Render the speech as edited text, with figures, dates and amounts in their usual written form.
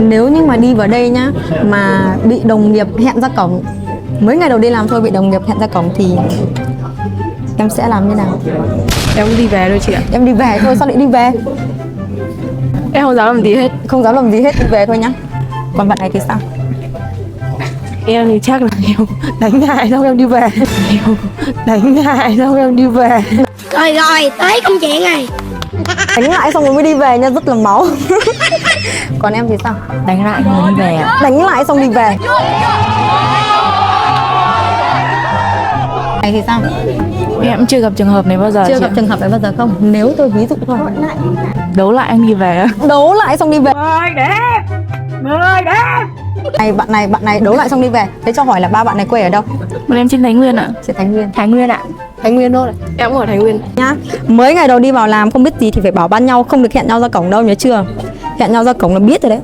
Nếu như mà đi vào đây nhá, mà bị đồng nghiệp hẹn ra cổng, mấy ngày đầu đi làm thôi bị đồng nghiệp hẹn ra cổng thì em sẽ làm như nào? Em đi về thôi chị ạ. Em đi về thôi, sao lại đi về? Em không dám làm gì hết. Không dám làm gì hết, đi về thôi nhá. Còn bạn này thì sao? Em thì chắc là em đánh ngại xong em đi về. Em đánh ngại xong em đi về. Rồi rồi, tới công chuyện này. Đánh lại xong rồi mới đi về nha, rất là máu. Còn em thì sao? Đánh lại rồi đi về ạ. Đánh lại xong đi về. Này thì sao? Em chưa gặp trường hợp này bao giờ. Chưa gặp trường hợp này bao giờ không? Nếu tôi ví dụ thôi. Đấu lại em đi về ạ. Đấu lại xong đi về. Người đẹp. Bạn này đấu lại xong đi về. Thế cho hỏi là ba bạn này quê ở đâu? Bọn em trên Thái Nguyên ạ. Trên Thái Nguyên. Thái Nguyên ạ. Thái Nguyên thôi. Em cũng ở Thái Nguyên. Nhá. Mới ngày đầu đi vào làm không biết gì thì phải bảo ban nhau, không được hẹn nhau ra cổng đâu, nhớ chưa? Hẹn nhau ra cổng là biết rồi đấy.